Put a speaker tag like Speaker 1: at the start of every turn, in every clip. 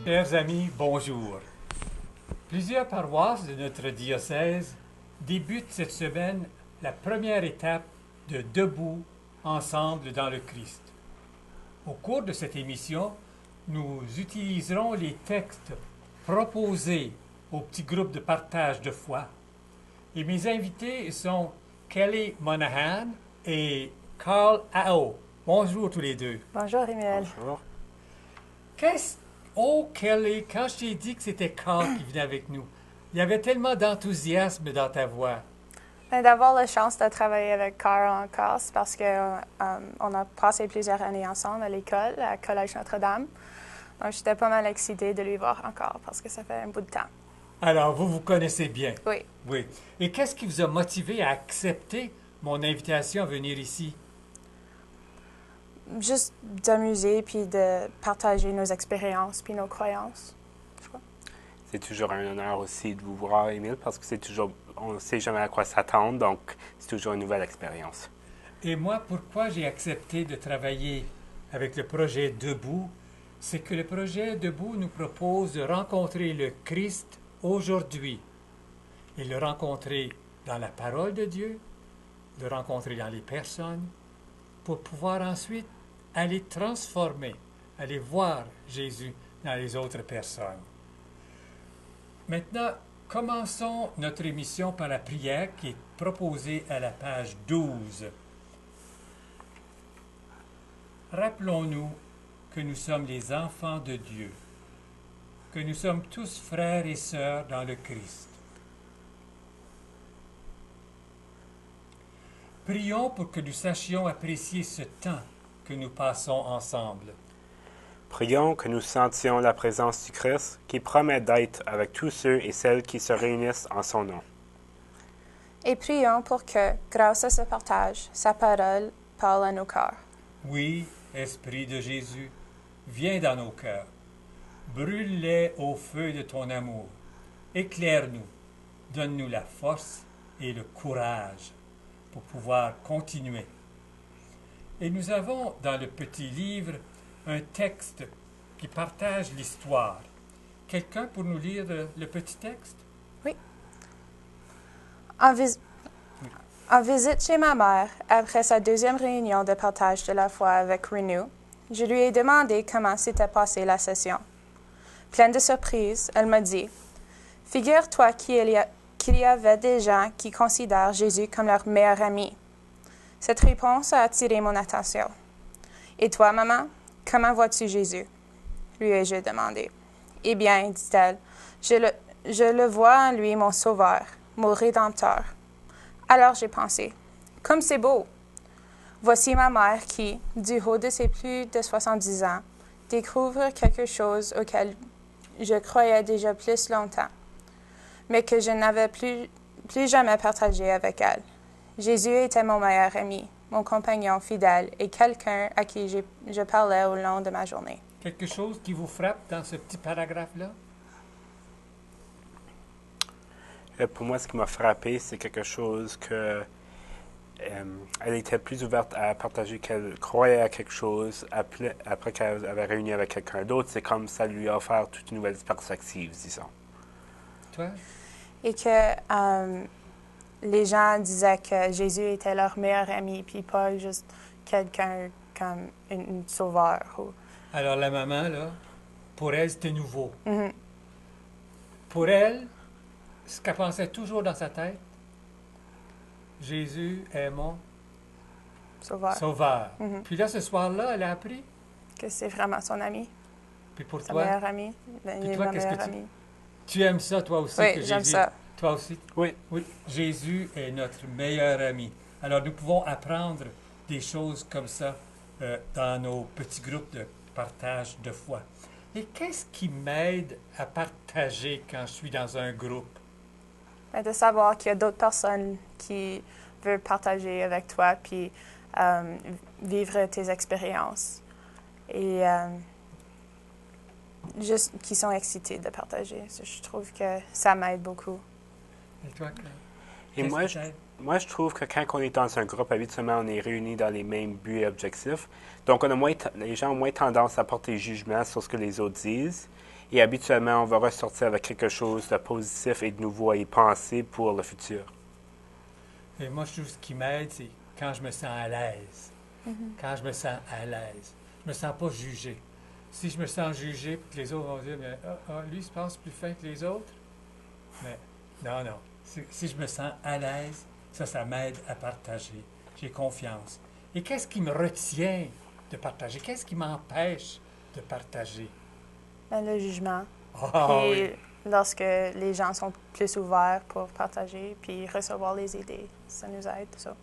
Speaker 1: Chers amis, bonjour. Plusieurs paroisses de notre diocèse débutent cette semaine la première étape de Debout ensemble dans le Christ. Au cours de cette émission, nous utiliserons les textes proposés au petit groupe de partage de foi. Et mes invités sont Kelly Monahan et Carl Ao. Bonjour tous les deux.
Speaker 2: Bonjour, Emmanuel.
Speaker 3: Bonjour.
Speaker 1: Oh, Kelly, quand je t'ai dit que c'était Carl qui venait avec nous, il y avait tellement d'enthousiasme dans ta voix.
Speaker 2: D'avoir la chance de travailler avec Carl encore, c'est parce qu'on a passé plusieurs années ensemble à l'école, à Collège Notre-Dame. Donc, j'étais pas mal excitée de lui voir encore parce que ça fait un bout de temps.
Speaker 1: Alors, vous vous connaissez bien.
Speaker 2: Oui.
Speaker 1: Oui. Et qu'est-ce qui vous a motivé à accepter mon invitation à venir ici?
Speaker 2: Juste d'amuser puis de partager nos expériences puis nos croyances.
Speaker 3: C'est toujours un honneur aussi de vous voir, Émile, parce que on ne sait jamais à quoi s'attendre, donc c'est toujours une nouvelle expérience.
Speaker 1: Et moi, pourquoi j'ai accepté de travailler avec le projet Debout, c'est que le projet Debout nous propose de rencontrer le Christ aujourd'hui et le rencontrer dans la parole de Dieu, le rencontrer dans les personnes, pour pouvoir ensuite aller transformer, aller voir Jésus dans les autres personnes. Maintenant, commençons notre émission par la prière qui est proposée à la page 12. Rappelons-nous que nous sommes les enfants de Dieu, que nous sommes tous frères et sœurs dans le Christ. Prions pour que nous sachions apprécier ce temps que nous passons ensemble.
Speaker 3: Prions que nous sentions la présence du Christ qui promet d'être avec tous ceux et celles qui se réunissent en son nom.
Speaker 2: Et prions pour que, grâce à ce partage, sa parole parle à nos cœurs.
Speaker 1: Oui, Esprit de Jésus, viens dans nos cœurs. Brûle-les au feu de ton amour. Éclaire-nous, donne-nous la force et le courage pour pouvoir continuer. Et nous avons dans le petit livre un texte qui partage l'histoire. Quelqu'un pour nous lire le petit texte?
Speaker 2: Oui. En visite chez ma mère, après sa deuxième réunion de partage de la foi avec Renew, je lui ai demandé comment s'était passée la session. Pleine de surprise, elle m'a dit « Figure-toi qu'il y avait des gens qui considèrent Jésus comme leur meilleur ami. » Cette réponse a attiré mon attention. « Et toi, maman, comment vois-tu Jésus? » lui ai-je demandé. « Eh bien, dit-elle, je le vois en lui mon sauveur, mon rédempteur. » Alors j'ai pensé, « Comme c'est beau! » Voici ma mère qui, du haut de ses plus de 70 ans, découvre quelque chose auquel je croyais déjà plus longtemps, mais que je n'avais plus jamais partagé avec elle. Jésus était mon meilleur ami, mon compagnon fidèle et quelqu'un à qui je parlais au long de ma journée.
Speaker 1: Quelque chose qui vous frappe dans ce petit paragraphe-là?
Speaker 3: Pour moi, ce qui m'a frappé, c'est quelque chose que elle était plus ouverte à partager qu'elle croyait à quelque chose après qu'elle avait réuni avec quelqu'un d'autre. C'est comme ça lui a offert toute une nouvelle perspective, disons.
Speaker 1: Toi?
Speaker 2: Et que les gens disaient que Jésus était leur meilleur ami, puis pas juste quelqu'un comme une sauveur.
Speaker 1: Alors la maman, là, pour elle, c'était nouveau.
Speaker 2: Mm-hmm.
Speaker 1: Pour elle, ce qu'elle pensait toujours dans sa tête, Jésus est mon sauveur.
Speaker 2: Mm-hmm.
Speaker 1: Puis là, ce soir-là, elle a appris.
Speaker 2: Que c'est vraiment son ami,
Speaker 1: Puis pour
Speaker 2: sa
Speaker 1: toi,
Speaker 2: meilleure amie. Il est
Speaker 1: toi,
Speaker 2: ma
Speaker 1: qu'est-ce que
Speaker 2: meilleure amie.
Speaker 1: tu aimes ça, toi aussi?
Speaker 2: Oui,
Speaker 1: que
Speaker 2: j'aime
Speaker 1: Jésus,
Speaker 2: ça.
Speaker 1: Toi aussi?
Speaker 3: Oui.
Speaker 1: Oui, Jésus est notre meilleur ami. Alors, nous pouvons apprendre des choses comme ça dans nos petits groupes de partage de foi. Et qu'est-ce qui m'aide à partager quand je suis dans un groupe?
Speaker 2: De savoir qu'il y a d'autres personnes qui veulent partager avec toi, puis vivre tes expériences. Et juste qui sont excités de partager. Je trouve que ça m'aide beaucoup.
Speaker 1: Et toi,
Speaker 3: Et moi, je trouve que quand on est dans un groupe, habituellement, on est réunis dans les mêmes buts et objectifs. Donc, les gens ont moins tendance à porter jugement sur ce que les autres disent. Et habituellement, on va ressortir avec quelque chose de positif et de nouveau à y penser pour le futur.
Speaker 1: Et moi, je trouve ce qui m'aide, c'est quand je me sens à l'aise. Quand je me sens à l'aise. Je me sens pas jugé. Si je me sens jugé, puis que les autres vont dire, mais, lui, il se pense plus fin que les autres. Mais non, non. Si je me sens à l'aise, ça m'aide à partager. J'ai confiance. Et qu'est-ce qui me retient de partager? Qu'est-ce qui m'empêche de partager?
Speaker 2: Ben, le jugement.
Speaker 1: Ah
Speaker 2: Puis
Speaker 1: oui.
Speaker 2: lorsque les gens sont plus ouverts pour partager puis recevoir les idées, ça nous aide, ça.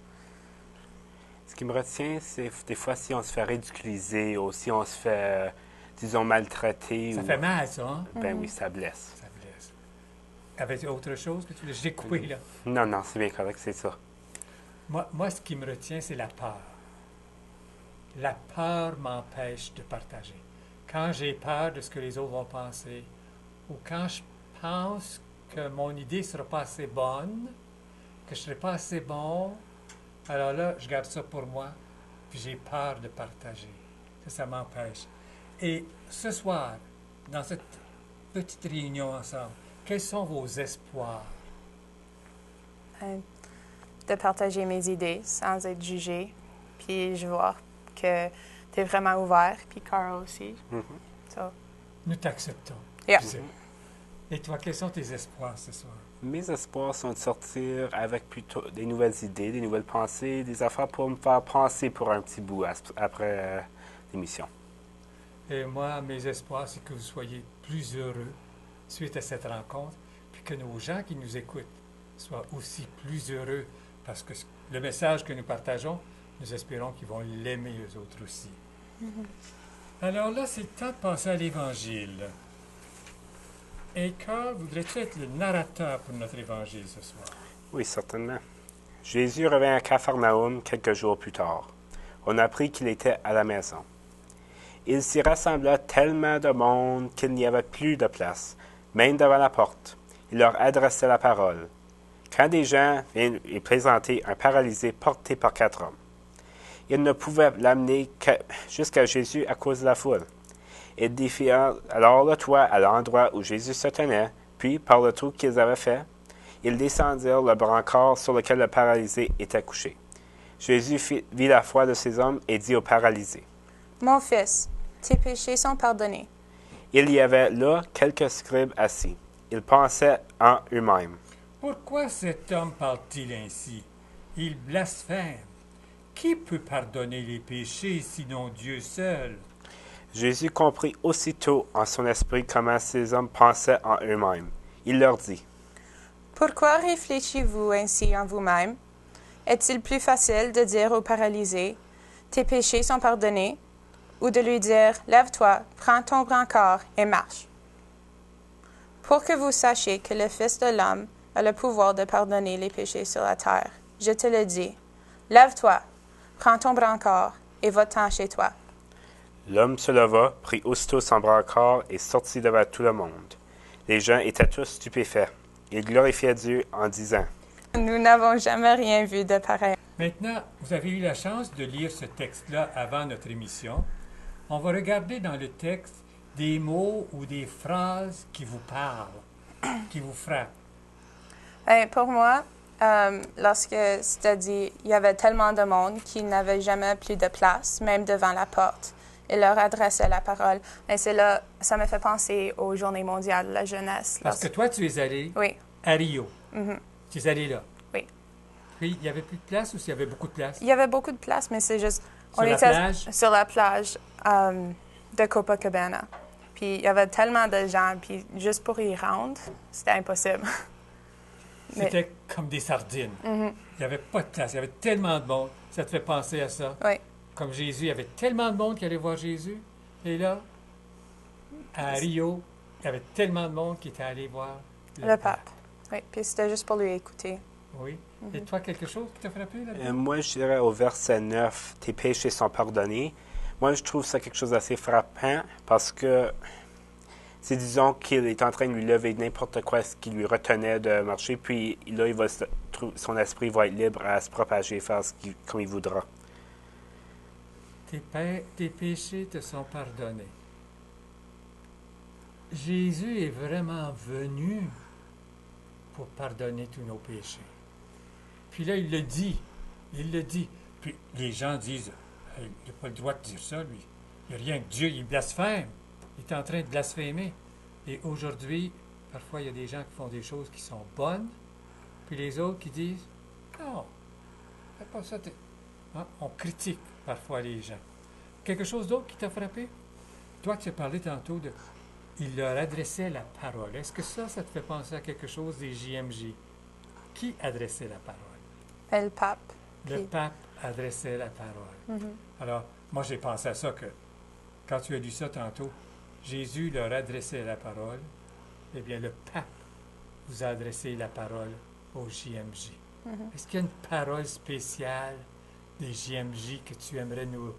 Speaker 3: Ce qui me retient, c'est des fois si on se fait ridiculiser ou si on se fait, disons, maltraiter.
Speaker 1: Ça
Speaker 3: ou-
Speaker 1: fait mal, ça, hein?
Speaker 3: Ben oui, ça blesse.
Speaker 1: Ça blesse. Avais-tu autre chose que tu voulais? J'ai coupé, là.
Speaker 3: Non, non, c'est bien correct, c'est ça.
Speaker 1: Moi, ce qui me retient, c'est la peur. La peur m'empêche de partager. Quand j'ai peur de ce que les autres vont penser, ou quand je pense que mon idée ne sera pas assez bonne, que je ne serai pas assez bon, alors là, je garde ça pour moi, puis j'ai peur de partager. Ça m'empêche. Et ce soir, dans cette petite réunion ensemble, quels sont vos espoirs?
Speaker 2: De partager mes idées sans être jugé. Puis je vois que tu es vraiment ouvert, puis Carl aussi.
Speaker 3: Mhm.
Speaker 2: So,
Speaker 1: Nous t'acceptons.
Speaker 2: yeah.
Speaker 1: Tu sais. Et toi, quels sont tes espoirs ce soir?
Speaker 3: Mes espoirs sont de sortir avec plutôt des nouvelles idées, des nouvelles pensées, des affaires pour me faire penser pour un petit bout après l'émission.
Speaker 1: Et moi, mes espoirs, c'est que vous soyez plus heureux suite à cette rencontre, puis que nos gens qui nous écoutent soient aussi plus heureux, parce que le message que nous partageons, nous espérons qu'ils vont l'aimer eux autres aussi. Alors là, c'est le temps de passer à l'Évangile. Et Carl, voudrais-tu être le narrateur pour notre Évangile ce soir?
Speaker 3: Oui, certainement. Jésus revint à Capharnaüm quelques jours plus tard. On apprit qu'il était à la maison. Il s'y rassembla tellement de monde qu'il n'y avait plus de place, même devant la porte. Il leur adressait la parole. Quand des gens viennent lui présenter un paralysé porté par 4 hommes, ils ne pouvaient l'amener jusqu'à Jésus à cause de la foule. Ils défièrent alors le toit à l'endroit où Jésus se tenait, puis, par le trou qu'ils avaient fait, ils descendirent le brancard sur lequel le paralysé était couché. Jésus vit la foi de ces hommes et dit au paralysé,
Speaker 2: « Mon fils, tes péchés sont pardonnés. »
Speaker 3: Il y avait là quelques scribes assis. Ils pensaient en eux-mêmes.
Speaker 1: Pourquoi cet homme parle-t-il ainsi? Il blasphème. Qui peut pardonner les péchés sinon Dieu seul?
Speaker 3: Jésus comprit aussitôt en son esprit comment ces hommes pensaient en eux-mêmes. Il leur dit,
Speaker 2: « Pourquoi réfléchissez-vous ainsi en vous-même? Est-il plus facile de dire au paralysé, « Tes péchés sont pardonnés » ou de lui dire, « Lève-toi, prends ton brancard et marche » ? Pour que vous sachiez que le Fils de l'homme a le pouvoir de pardonner les péchés sur la terre, je te le dis, lève-toi, prends ton brancard et va-t'en chez toi.
Speaker 3: L'homme se leva, prit aussitôt son brancard et sortit devant tout le monde. Les gens étaient tous stupéfaits. Ils glorifiaient Dieu en disant,
Speaker 2: Nous n'avons jamais rien vu de pareil.
Speaker 1: Maintenant, vous avez eu la chance de lire ce texte-là avant notre émission. On va regarder dans le texte des mots ou des phrases qui vous parlent, qui vous frappent.
Speaker 2: Pour moi, lorsque c'était dit, il y avait tellement de monde qu'il n'avait jamais plus de place, même devant la porte. Il leur adressait la parole. Et c'est là, ça me fait penser aux Journées mondiales de la jeunesse.
Speaker 1: Parce que toi, tu es allé
Speaker 2: Oui.
Speaker 1: à Rio.
Speaker 2: Mhm.
Speaker 1: Tu es allé là.
Speaker 2: Oui.
Speaker 1: Puis, il n'y avait plus de place ou s'il y avait beaucoup de place?
Speaker 2: Il y avait beaucoup de place, mais c'est juste...
Speaker 1: Sur la plage?
Speaker 2: Sur la plage de Copacabana. Puis il y avait tellement de gens, puis juste pour y rendre, c'était impossible. Mais-
Speaker 1: C'était comme des sardines. Il n'y avait pas de place. Il y avait tellement de monde. Ça te fait penser à ça?
Speaker 2: Oui.
Speaker 1: Comme Jésus, il y avait tellement de monde qui allait voir Jésus. Et là, à Rio, il y avait tellement de monde qui était allé voir
Speaker 2: Le pape. Oui, puis c'était juste pour lui écouter.
Speaker 1: Oui. Et toi, quelque chose qui t'a frappé là-dedans?
Speaker 3: Moi, je dirais au verset 9, tes péchés sont pardonnés. Moi, je trouve ça quelque chose d'assez frappant parce que c'est, disons, qu'il est en train de lui lever n'importe quoi ce qui lui retenait de marcher, puis là, son esprit va être libre à se propager, faire comme il voudra.
Speaker 1: Tes péchés te sont pardonnés. Jésus est vraiment venu pour pardonner tous nos péchés. Puis là, il le dit. Il le dit. Puis les gens disent, il n'a pas le droit de dire ça, lui. Il n'y a rien que Dieu, il blasphème. Il est en train de blasphémer. Et aujourd'hui, parfois, il y a des gens qui font des choses qui sont bonnes, puis les autres qui disent, non, fais pas ça. Hein? On critique parfois les gens. Quelque chose d'autre qui t'a frappé? Toi, tu as parlé tantôt de... Il leur adressait la parole. Est-ce que ça te fait penser à quelque chose des JMJ? Qui adressait la parole?
Speaker 2: Le pape.
Speaker 1: Le pape adressait la parole. Alors, moi, j'ai pensé à ça que, quand tu as lu ça tantôt, Jésus leur adressait la parole. Eh bien, le pape vous a adressé la parole au JMJ. Est-ce qu'il y a une parole spéciale des JMJ que tu aimerais nous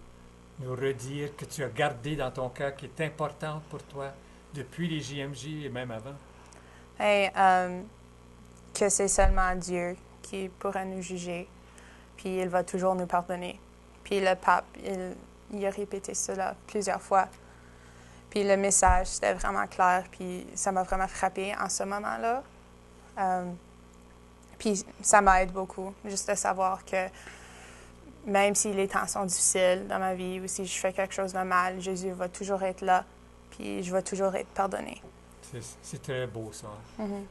Speaker 1: redire, que tu as gardée dans ton cœur, qui est importante pour toi depuis les JMJ et même avant?
Speaker 2: Et que c'est seulement Dieu qui pourra nous juger, puis il va toujours nous pardonner. Puis le pape, il a répété cela plusieurs fois. Puis le message, c'était vraiment clair, puis ça m'a vraiment frappé en ce moment-là. Puis ça m'aide beaucoup, juste de savoir que même si les temps sont difficiles dans ma vie ou si je fais quelque chose de mal, Jésus va toujours être là, puis je vais toujours être pardonné.
Speaker 1: C'est très beau, ça.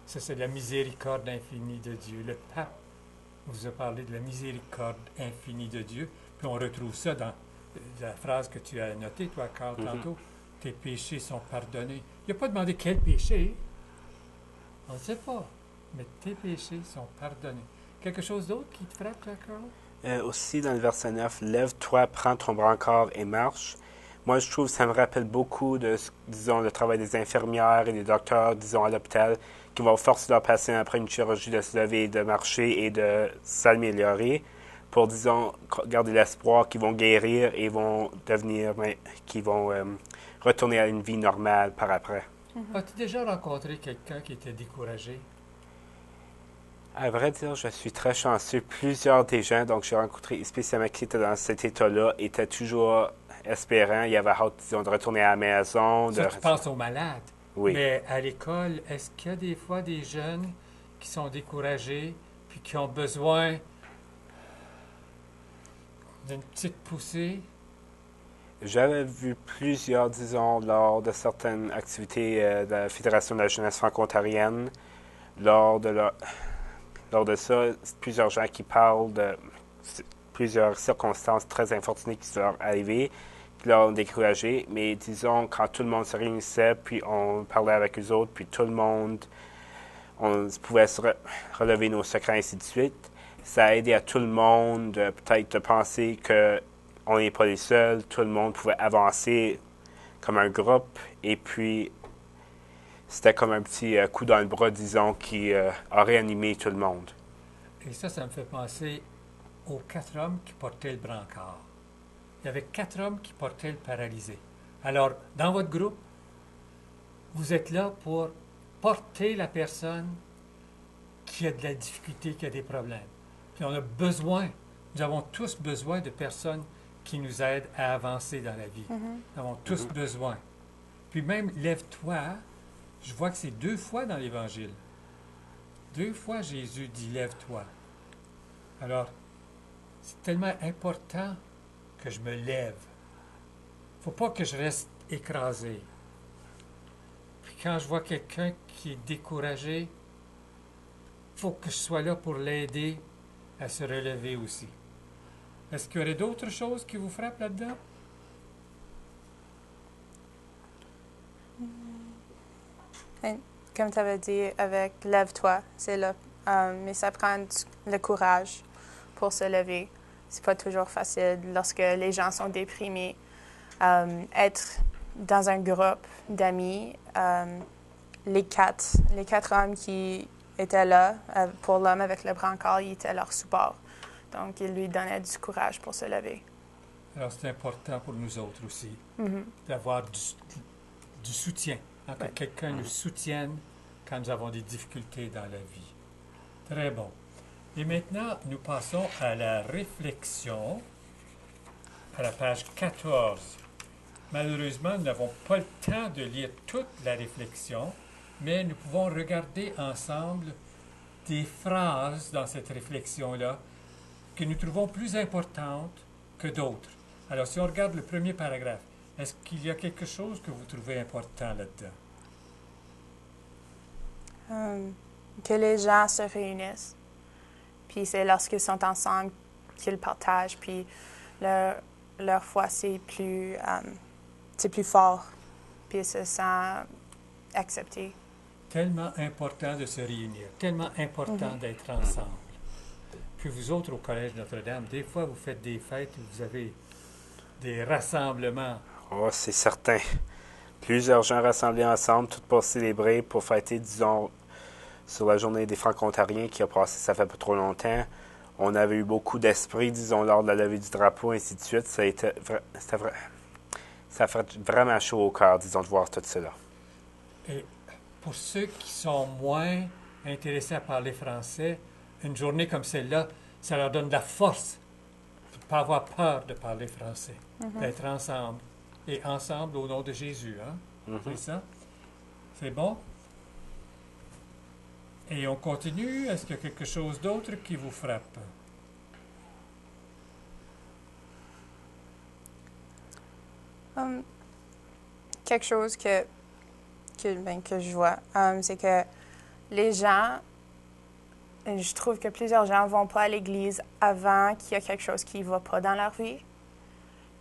Speaker 1: Ça, c'est la miséricorde infinie de Dieu. Le pape vous a parlé de la miséricorde infinie de Dieu, puis on retrouve ça dans la phrase que tu as notée, toi, Carl, tantôt. Tes péchés sont pardonnés. Il n'a pas demandé quel péché. On ne sait pas. Mais tes péchés sont pardonnés. Quelque chose d'autre qui te frappe, toi, Carl?
Speaker 3: Aussi, dans le verset 9, « Lève-toi, prends ton brancard et marche ». Moi, je trouve que ça me rappelle beaucoup de, disons, le travail des infirmières et des docteurs, disons, à l'hôpital, qui vont forcer leurs patients après une chirurgie de se lever, de marcher et de s'améliorer pour, disons, garder l'espoir qu'ils vont guérir et vont devenir, qu'ils vont retourner à une vie normale par après.
Speaker 1: As-tu déjà rencontré quelqu'un qui était découragé?
Speaker 3: À vrai dire, je suis très chanceux. Plusieurs des gens, donc j'ai rencontré spécialement qui étaient dans cet état-là, étaient toujours espérants. Il y avait hâte, disons, de retourner à la maison.
Speaker 1: Ça, tu penses aux malades.
Speaker 3: Oui.
Speaker 1: Mais à l'école, est-ce qu'il y a des fois des jeunes qui sont découragés puis qui ont besoin d'une petite poussée?
Speaker 3: J'avais vu plusieurs, disons, lors de certaines activités de la Fédération de la jeunesse franco-ontarienne, lors de ça, plusieurs gens qui parlent de plusieurs circonstances très infortunées qui sont arrivées, qui leur ont découragé. Mais disons, quand tout le monde se réunissait, puis on parlait avec eux autres, puis tout le monde, on pouvait se relever nos secrets, ainsi de suite, ça a aidé à tout le monde peut-être de penser qu'on n'est pas les seuls, tout le monde pouvait avancer comme un groupe, et puis c'était comme un petit coup dans le bras, disons, qui a réanimé tout le monde.
Speaker 1: Et ça me fait penser aux 4 hommes qui portaient le brancard. Il y avait 4 hommes qui portaient le paralysé. Alors, dans votre groupe, vous êtes là pour porter la personne qui a de la difficulté, qui a des problèmes. Puis on a besoin, nous avons tous besoin de personnes qui nous aident à avancer dans la vie. Nous avons tous besoin. Puis même, lève-toi, je vois que c'est 2 fois dans l'Évangile. 2 fois Jésus dit lève-toi. Alors, c'est tellement important que je me lève. Il ne faut pas que je reste écrasé. Puis quand je vois quelqu'un qui est découragé, il faut que je sois là pour l'aider à se relever aussi. Est-ce qu'il y aurait d'autres choses qui vous frappent là-dedans?
Speaker 2: Comme tu avais dit, avec « lève-toi », c'est là. Mais ça prend le courage pour se lever. C'est pas toujours facile lorsque les gens sont déprimés. Être dans un groupe d'amis, les quatre hommes qui étaient là pour l'homme avec le brancard, ils étaient leur support. Donc, ils lui donnaient du courage pour se lever.
Speaker 1: Alors, c'est important pour nous autres aussi d'avoir du soutien. Hein, que quelqu'un nous soutienne quand nous avons des difficultés dans la vie. Très bon. Et maintenant, nous passons à la réflexion, à la page 14. Malheureusement, nous n'avons pas le temps de lire toute la réflexion, mais nous pouvons regarder ensemble des phrases dans cette réflexion-là que nous trouvons plus importantes que d'autres. Alors, si on regarde le premier paragraphe, est-ce qu'il y a quelque chose que vous trouvez important là-dedans?
Speaker 2: Que les gens se réunissent. Puis c'est lorsqu'ils sont ensemble qu'ils partagent. Puis leur foi, c'est plus fort. Puis ils se sentent acceptés.
Speaker 1: Tellement important de se réunir, tellement important d'être ensemble. Puis vous autres au Collège Notre-Dame, des fois vous faites des fêtes où vous avez des rassemblements.
Speaker 3: Oh, c'est certain. Plusieurs gens rassemblés ensemble, tout pour célébrer, pour fêter, disons, sur la journée des Franco-Ontariens qui a passé, ça fait pas trop longtemps. On avait eu beaucoup d'esprit, disons, lors de la levée du drapeau, ainsi de suite. Ça fait vraiment chaud au cœur, disons, de voir tout cela.
Speaker 1: Et pour ceux qui sont moins intéressés à parler français, une journée comme celle-là, ça leur donne de la force de ne pas avoir peur de parler français, d'être ensemble. Et ensemble au nom de Jésus, hein? C'est ça? C'est bon? Et on continue. Est-ce qu'il y a quelque chose d'autre qui vous frappe?
Speaker 2: Quelque chose que je vois, c'est que les gens, je trouve que plusieurs gens ne vont pas à l'église avant qu'il y ait quelque chose qui ne va pas dans leur vie.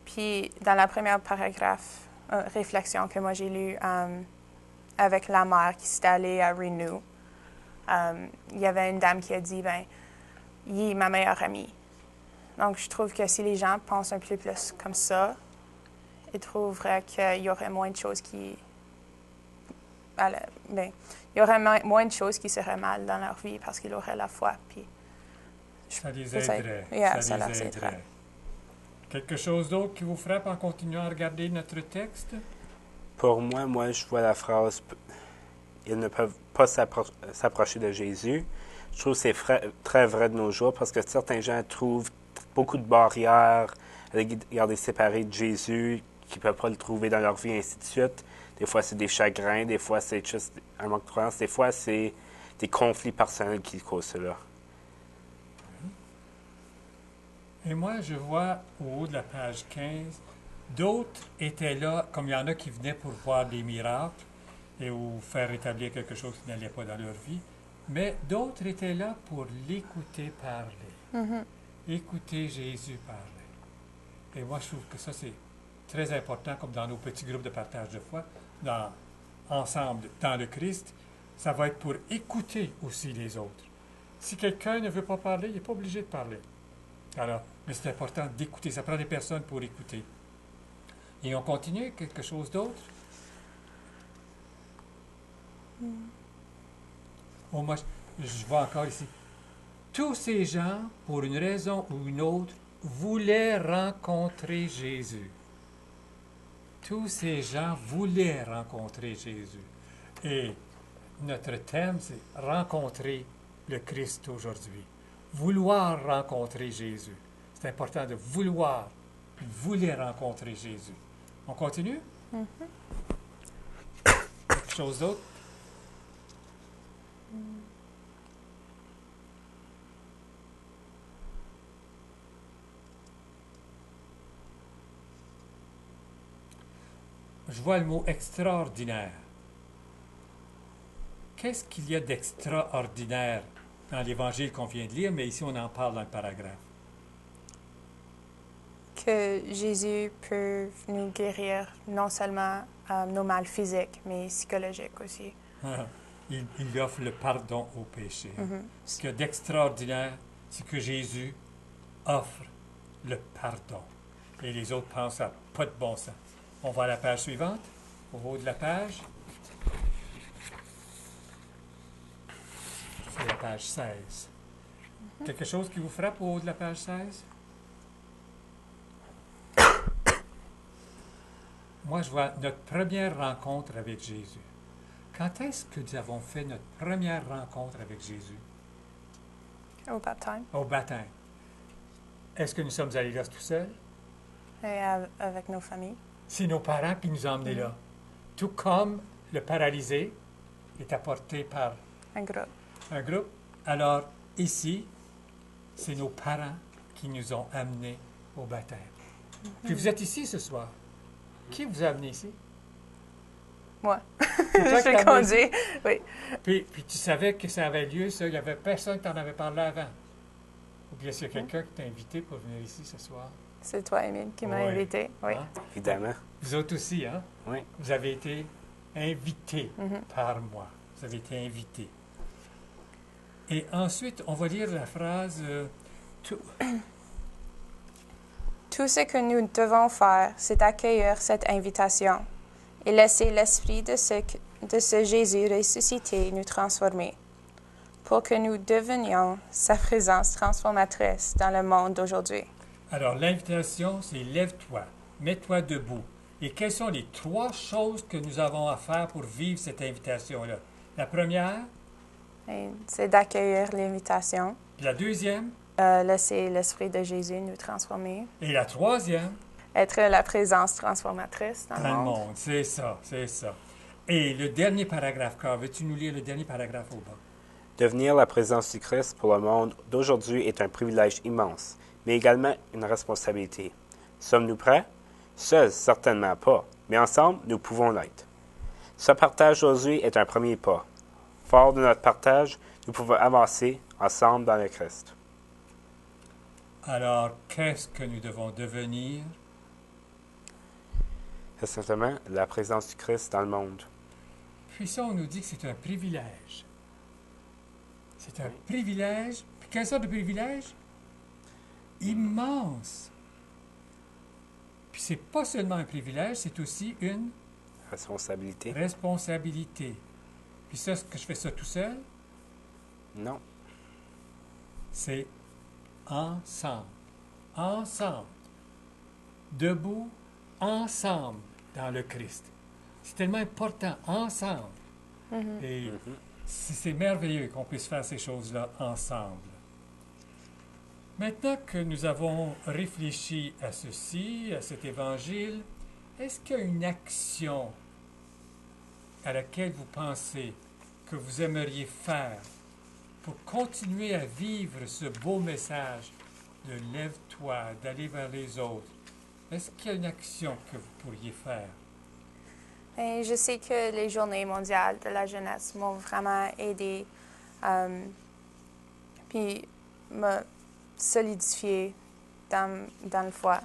Speaker 2: Puis, dans la première paragraphe, réflexion que moi j'ai lue avec la mère qui s'est allée à Renew, il y avait une dame qui a dit, il est ma meilleure amie. Donc, je trouve que si les gens pensent un peu plus comme ça, ils trouveraient qu'il y aurait moins de choses qui... il y aurait moins de choses qui seraient mal dans leur vie parce qu'ils auraient la foi. Puis,
Speaker 1: ça les aiderait.
Speaker 2: Ça les aiderait.
Speaker 1: Quelque chose d'autre qui vous frappe en continuant à regarder notre texte?
Speaker 3: Pour moi, je vois la phrase « Ils ne peuvent pas s'approcher de Jésus ». Je trouve que c'est très vrai de nos jours parce que certains gens trouvent beaucoup de barrières à les séparés de Jésus, qui ne peuvent pas le trouver dans leur vie, et ainsi de suite. Des fois, c'est des chagrins, des fois, c'est juste un manque de croyance, des fois, c'est des conflits personnels qui causent cela.
Speaker 1: Et moi, je vois au haut de la page 15, d'autres étaient là, comme il y en a qui venaient pour voir des miracles et ou faire établir quelque chose qui n'allait pas dans leur vie, mais d'autres étaient là pour l'écouter parler. Écouter Jésus parler. Et moi, je trouve que ça, c'est très important, comme dans nos petits groupes de partage de foi, ensemble, dans le Christ, ça va être pour écouter aussi les autres. Si quelqu'un ne veut pas parler, il n'est pas obligé de parler. Alors, mais c'est important d'écouter. Ça prend des personnes pour écouter. Et on continue, quelque chose d'autre? Oh, moi, je vois encore ici. Tous ces gens, pour une raison ou une autre, voulaient rencontrer Jésus. Tous ces gens voulaient rencontrer Jésus. Et notre thème, c'est rencontrer le Christ aujourd'hui. Vouloir rencontrer Jésus. C'est important de vouloir. Ils voulaient rencontrer Jésus. On continue? Quelque chose d'autre? Je vois le mot extraordinaire. Qu'est-ce qu'il y a d'extraordinaire dans l'Évangile qu'on vient de lire, mais ici on en parle dans le paragraphe?
Speaker 2: Que Jésus peut nous guérir non seulement nos mal physiques, mais psychologiques aussi.
Speaker 1: Il offre le pardon au péché. Ce qu'il y a d'extraordinaire, c'est que Jésus offre le pardon. Et les autres pensent à pas de bon sens. On va à la page suivante, au haut de la page. C'est la page 16. Quelque chose qui vous frappe au haut de la page 16? Moi, je vois notre première rencontre avec Jésus. Quand est-ce que nous avons fait notre première rencontre avec Jésus?
Speaker 2: Au baptême.
Speaker 1: Au baptême. Est-ce que nous sommes allés là tout seuls?
Speaker 2: Et avec nos familles.
Speaker 1: c'est nos parents qui nous ont emmenés là. Tout comme le paralysé est apporté par
Speaker 2: Un groupe.
Speaker 1: un groupe, alors ici, c'est nos parents qui nous ont amenés au baptême. Puis vous êtes ici ce soir. Qui vous a amené ici?
Speaker 2: Moi.
Speaker 1: C'est toi qui
Speaker 2: Je
Speaker 1: t'as amené ici?
Speaker 2: conduis. Oui.
Speaker 1: Puis tu savais que ça avait lieu, ça. Il n'y avait personne qui t'en avait parlé avant. Ou bien s'il y a quelqu'un qui t'a invité pour venir ici ce soir.
Speaker 2: C'est toi, Émile, qui m'a
Speaker 1: Oui.
Speaker 2: invité. Oui.
Speaker 1: Hein?
Speaker 3: Évidemment.
Speaker 1: Vous autres aussi, hein?
Speaker 3: Oui.
Speaker 1: Vous avez été invités
Speaker 2: Mhm.
Speaker 1: par moi. Vous avez été invités. Et ensuite, on va lire la phrase tout.
Speaker 2: Tout ce que nous devons faire, c'est accueillir cette invitation et laisser l'esprit de ce Jésus ressuscité nous transformer, pour que nous devenions sa présence transformatrice dans le monde d'aujourd'hui.
Speaker 1: Alors, l'invitation, c'est lève-toi, mets-toi debout. Et quelles sont les 3 choses que nous avons à faire pour vivre cette invitation-là? La première,
Speaker 2: Et c'est d'accueillir l'invitation,
Speaker 1: puis la deuxième,
Speaker 2: laisser l'esprit de Jésus nous transformer,
Speaker 1: et la troisième,
Speaker 2: être la présence transformatrice dans le
Speaker 1: dans le
Speaker 2: monde.
Speaker 1: monde. C'est ça, c'est ça. Et le dernier paragraphe, Carl, veux-tu nous lire le dernier paragraphe au bas?
Speaker 3: Devenir la présence du Christ pour le monde d'aujourd'hui est un privilège immense, mais également une responsabilité. Sommes-nous prêts? Seuls, certainement pas, mais ensemble, nous pouvons l'être. Ce partage aujourd'hui est un premier pas. Fort de notre partage, nous pouvons avancer ensemble dans le Christ.
Speaker 1: Alors, qu'est-ce que nous devons devenir?
Speaker 3: C'est simplement la présence du Christ dans le monde.
Speaker 1: Puis ça, on nous dit que c'est un privilège. C'est un privilège. Puis quelle sorte de privilège? Immense. Puis c'est pas seulement un privilège, c'est aussi une
Speaker 3: Responsabilité?
Speaker 1: responsabilité. Puis ça, est-ce que je fais ça tout seul?
Speaker 3: Non.
Speaker 1: C'est ensemble. Ensemble. Debout, ensemble, dans le Christ. C'est tellement important, ensemble. Et c'est merveilleux qu'on puisse faire ces choses-là ensemble. Maintenant que nous avons réfléchi à ceci, à cet évangile, est-ce qu'il y a une action à laquelle vous pensez que vous aimeriez faire pour continuer à vivre ce beau message de lève-toi, d'aller vers les autres? Est-ce qu'il y a une action que vous pourriez faire?
Speaker 2: Et je sais que les Journées mondiales de la jeunesse m'ont vraiment aidé, puis me solidifié dans le foi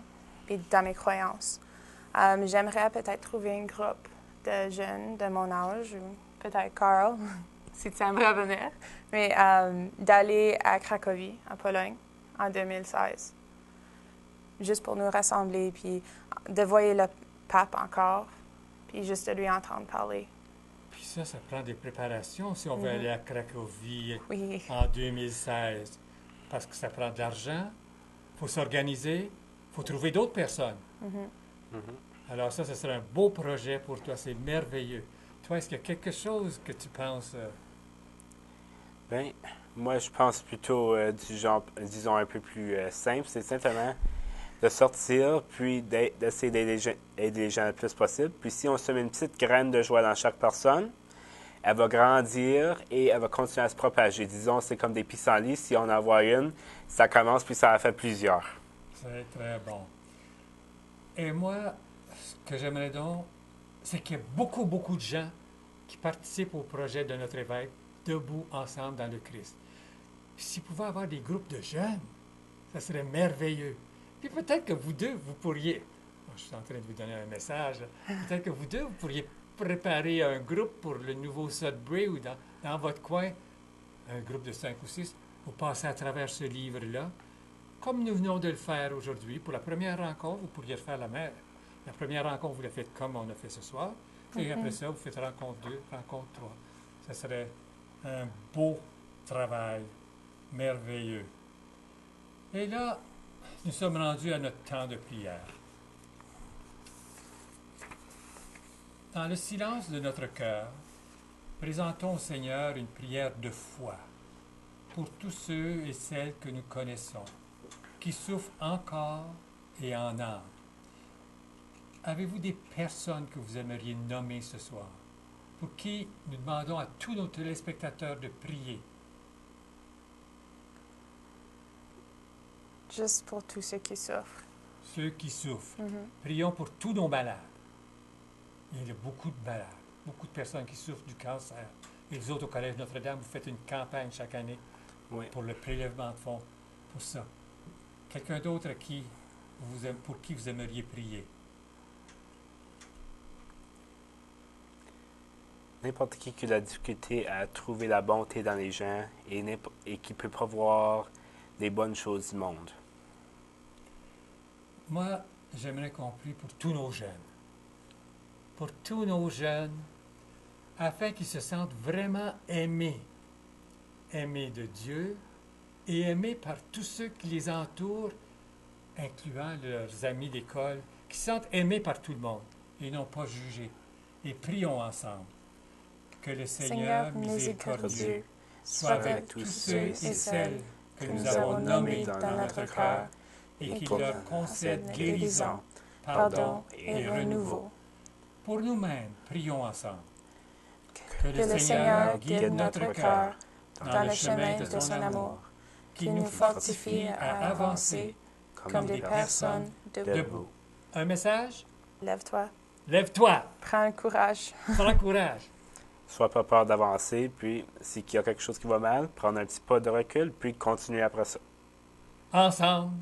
Speaker 2: et dans mes croyances. J'aimerais peut-être trouver un groupe de jeunes de mon âge, ou peut-être Carl, si tu aimerais venir, mais d'aller à Cracovie, en Pologne, en 2016, juste pour nous rassembler, puis de voir le pape encore, puis juste de lui entendre parler.
Speaker 1: Puis ça prend des préparations si on veut aller à Cracovie
Speaker 2: Oui.
Speaker 1: en 2016. Parce que ça prend de l'argent, il faut s'organiser, il faut trouver d'autres personnes. Alors ça, ce serait un beau projet pour toi, c'est merveilleux. Toi, est-ce qu'il y a quelque chose que tu penses...
Speaker 3: Bien, moi, je pense plutôt du genre, disons, un peu plus simple. C'est simplement de sortir, puis d'essayer d'aider les gens le plus possible. Puis si on se met une petite graine de joie dans chaque personne, elle va grandir et elle va continuer à se propager. Disons, c'est comme des pissenlits. Si on en voit une, ça commence, puis ça en fait plusieurs.
Speaker 1: C'est très bon. Et moi, ce que j'aimerais donc, c'est qu'il y a beaucoup, beaucoup de gens qui participent au projet de notre évêque, debout ensemble dans le Christ. Puis s'il pouvait avoir des groupes de jeunes, ça serait merveilleux. Puis peut-être que vous deux, vous pourriez, je suis en train de vous donner un message, là. Peut-être que vous deux, vous pourriez préparer un groupe pour le nouveau Sudbury ou dans votre coin, un groupe de 5 ou 6, vous passez à travers ce livre-là, comme nous venons de le faire aujourd'hui. Pour la première rencontre, vous pourriez faire la même. La première rencontre, vous la faites comme on a fait ce soir, et après ça, vous faites rencontre 2, rencontre 3. Ça serait un beau travail, merveilleux. Et là, nous sommes rendus à notre temps de prière. Dans le silence de notre cœur, présentons au Seigneur une prière de foi pour tous ceux et celles que nous connaissons, qui souffrent encore et en âme. Avez-vous des personnes que vous aimeriez nommer ce soir, pour qui nous demandons à tous nos téléspectateurs de prier?
Speaker 2: Juste pour tous ceux qui souffrent.
Speaker 1: Ceux qui souffrent.
Speaker 2: Mhm.
Speaker 1: Prions pour tous nos malades. Il y a beaucoup de malades, beaucoup de personnes qui souffrent du cancer. Et vous autres, au Collège Notre-Dame, vous faites une campagne chaque année
Speaker 3: Oui.
Speaker 1: pour le prélèvement de fonds pour ça. Quelqu'un d'autre pour qui vous aimeriez prier?
Speaker 3: N'importe qui a de la difficulté à trouver la bonté dans les gens et qui peut pas voir les bonnes choses du monde.
Speaker 1: Moi, j'aimerais qu'on prie pour tous nos jeunes. Pour tous nos jeunes, afin qu'ils se sentent vraiment aimés. Aimés de Dieu et aimés par tous ceux qui les entourent, incluant leurs amis d'école, qui se sentent aimés par tout le monde et non pas jugés. Et prions ensemble. Que le Seigneur miséricordieux soit avec tous ceux et celles que nous avons nommés dans notre cœur et qu'il leur concède guérison, pardon et renouveau. Pour nous-mêmes, prions ensemble. Que
Speaker 2: le Seigneur guide notre cœur dans le chemin de son amour, qu'il nous fortifie à avancer comme des personnes debout.
Speaker 1: Un message?
Speaker 2: Lève-toi,
Speaker 1: Lève-toi!
Speaker 2: prends le courage.
Speaker 1: Prends courage!
Speaker 3: Sois pas peur d'avancer, puis s'il y a quelque chose qui va mal, prendre un petit pas de recul, puis continuer après ça.
Speaker 1: Ensemble,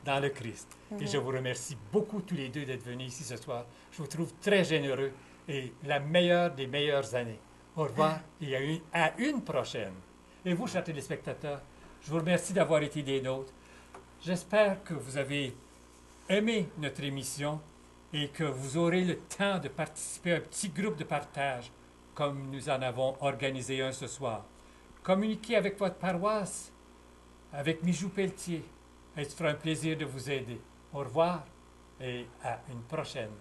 Speaker 1: dans le Christ. Et je vous remercie beaucoup tous les deux d'être venus ici ce soir. Je vous trouve très généreux et la meilleure des meilleures années. Au revoir et à une prochaine. Et vous, chers téléspectateurs, je vous remercie d'avoir été des nôtres. J'espère que vous avez aimé notre émission et que vous aurez le temps de participer à un petit groupe de partage comme nous en avons organisé un ce soir. Communiquez avec votre paroisse, avec Mijou Pelletier, et ce sera un plaisir de vous aider. Au revoir et à une prochaine.